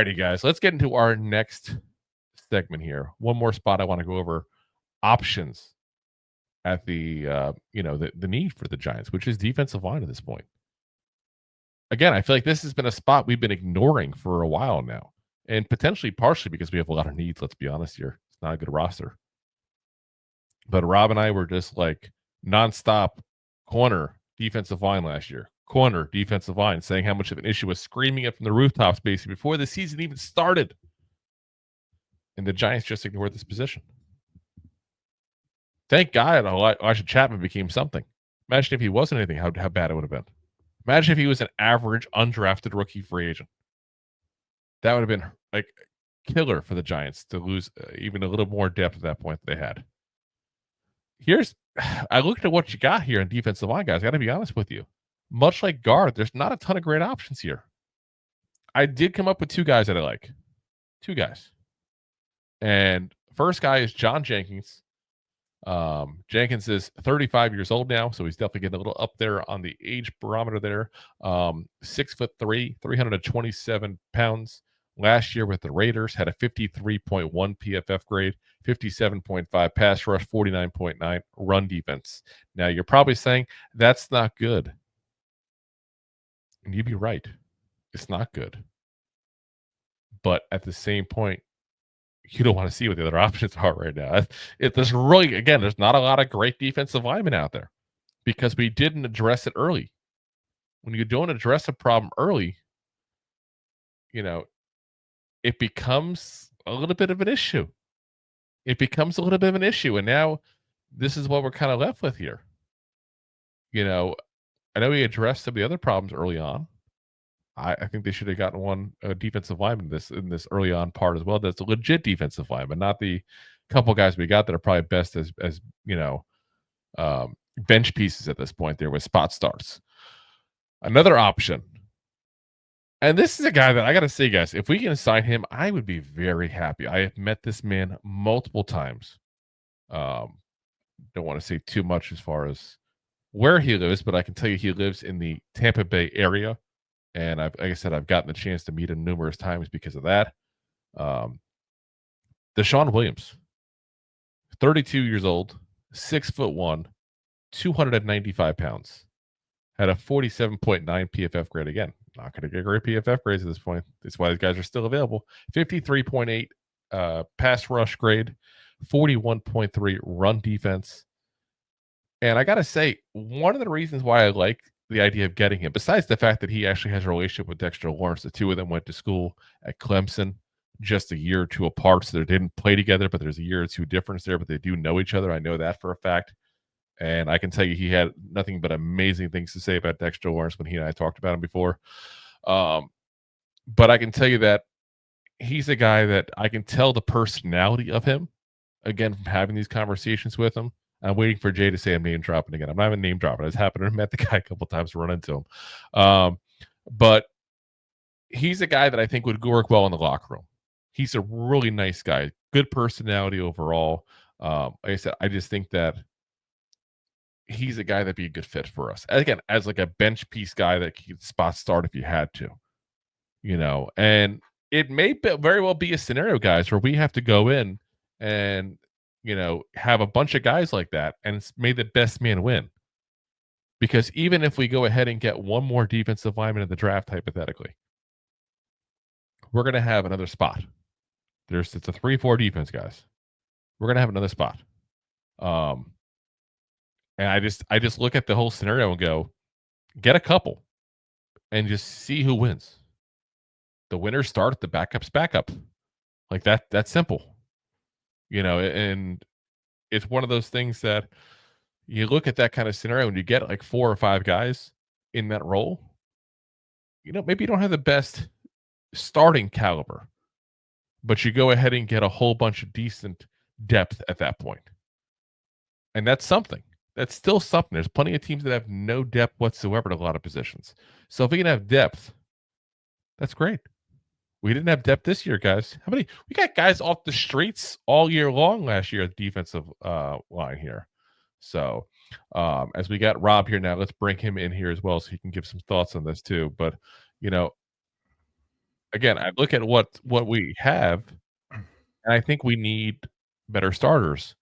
Alrighty, guys, let's get into our next segment here. One more spot I want to go over options at the need for the Giants, which is defensive line at this point. Again, I feel like this has been a spot we've been ignoring for a while now, and potentially partially because we have a lot of needs. Let's be honest here; it's not a good roster. But Rob and I were just like nonstop corner defensive line last year, corner defensive line, saying how much of an issue was screaming it from the rooftops basically before the season even started. And the Giants just ignored this position. Thank God Elijah Chapman became something. Imagine if he wasn't anything, how bad it would have been. Imagine if he was an average undrafted rookie free agent. That would have been like killer for the Giants to lose even a little more depth at that point that they had. I looked at what you got here in defensive line, guys. I got to be honest with you. Much like guard, there's not a ton of great options here. I did come up with two guys that I like. Two guys. And first guy is John Jenkins. Jenkins is 35 years old now, so he's definitely getting a little up there on the age barometer there. 6'3", 327 pounds. Last year with the Raiders, had a 53.1 PFF grade, 57.5 pass rush, 49.9 run defense. Now, you're probably saying, that's not good. And you'd be right. It's not good. But at the same point, you don't want to see what the other options are right now. There's really, again, there's not a lot of great defensive linemen out there because we didn't address it early. When you don't address a problem early, it becomes a little bit of an issue. And now this is what we're kind of left with here. I know we addressed some of the other problems early on. I think they should have gotten one defensive lineman in this early on part as well. That's a legit defensive lineman, not the couple guys we got that are probably best as bench pieces at this point there with spot starts. Another option, and this is a guy that I got to say, guys, if we can sign him, I would be very happy. I have met this man multiple times. Don't want to say too much as far as where he lives, but I can tell you he lives in the Tampa Bay area. And like I said, I've gotten the chance to meet him numerous times because of that. Deshaun Williams, 32 years old, 6'1", 295 pounds, had a 47.9 PFF grade. Again, not going to get great PFF grades at this point. That's why these guys are still available. 53.8 pass rush grade, 41.3 run defense. And I got to say, one of the reasons why I like the idea of getting him, besides the fact that he actually has a relationship with Dexter Lawrence, the two of them went to school at Clemson just a year or two apart, so they didn't play together, but there's a year or two difference there, but they do know each other. I know that for a fact. And I can tell you he had nothing but amazing things to say about Dexter Lawrence when he and I talked about him before. But I can tell you that he's a guy that I can tell the personality of him, again, from having these conversations with him. I'm waiting for Jay to say I'm name dropping again. I'm not even name dropping. I just happened to met the guy a couple times to run into him. But he's a guy that I think would work well in the locker room. He's a really nice guy, good personality overall. Like I said, I just think that he's a guy that'd be a good fit for us. Again, as like a bench piece guy that could spot start if you had to, and it may very well be a scenario, guys, where we have to go in and, have a bunch of guys like that and may the best man win. Because even if we go ahead and get one more defensive lineman in the draft, hypothetically, we're going to have another spot. It's a 3-4 defense, guys. We're going to have another spot. And I just look at the whole scenario and go, get a couple and just see who wins. The winners start, the backups backup. Like that's simple. And it's one of those things that you look at that kind of scenario and you get like 4 or 5 guys in that role. Maybe you don't have the best starting caliber, but you go ahead and get a whole bunch of decent depth at that point. And that's something. That's still something. There's plenty of teams that have no depth whatsoever at a lot of positions. So if we can have depth, that's great. We didn't have depth this year, guys. We got guys off the streets all year long last year at the defensive line here. So as we got Rob here now, let's bring him in here as well so he can give some thoughts on this too. But, again, I look at what we have, and I think we need better starters.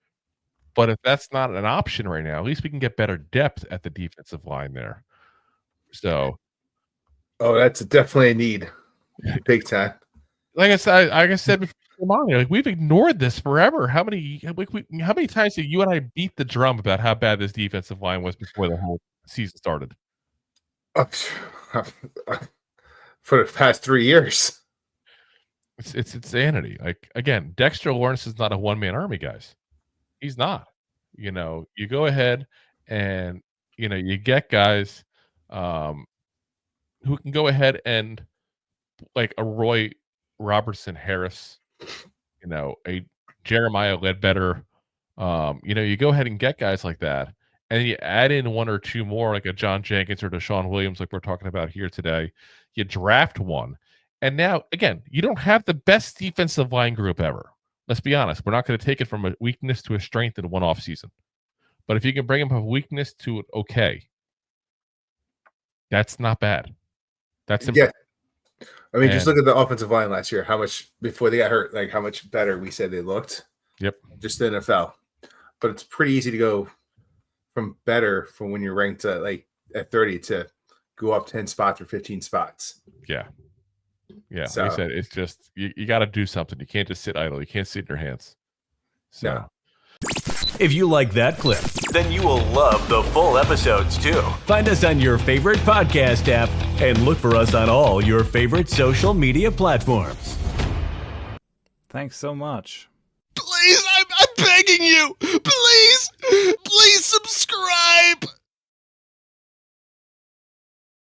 But if that's not an option right now, at least we can get better depth at the defensive line there. So, Oh, that's definitely a need. Big time. like I said before, like we've ignored this forever. How many times did you and I beat the drum about how bad this defensive line was before the whole season started? For the past 3 years. It's insanity. Like again, Dexter Lawrence is not a one-man army, guys. He's not. You go ahead and you get guys who can go ahead and like a Roy Robertson Harris, a Jeremiah Ledbetter. You go ahead and get guys like that, and you add in one or two more, like a John Jenkins or Deshaun Williams, like we're talking about here today. You draft one, and now again, you don't have the best defensive line group ever. Let's be honest. We're not going to take it from a weakness to a strength in one off season. But if you can bring them from a weakness to okay, that's not bad. That's yeah. I mean, just look at the offensive line last year. How much before they got hurt, like how much better we said they looked. Yep. Just the NFL. But it's pretty easy to go from better from when you're ranked at 30 to go up 10 spots or 15 spots. Yeah. Yeah. So, like I said, it's just you got to do something. You can't just sit idle. You can't sit in your hands. So. No. If you like that clip, then you will love the full episodes too. Find us on your favorite podcast app and look for us on all your favorite social media platforms. Thanks so much. Please, I'm begging you. Please subscribe.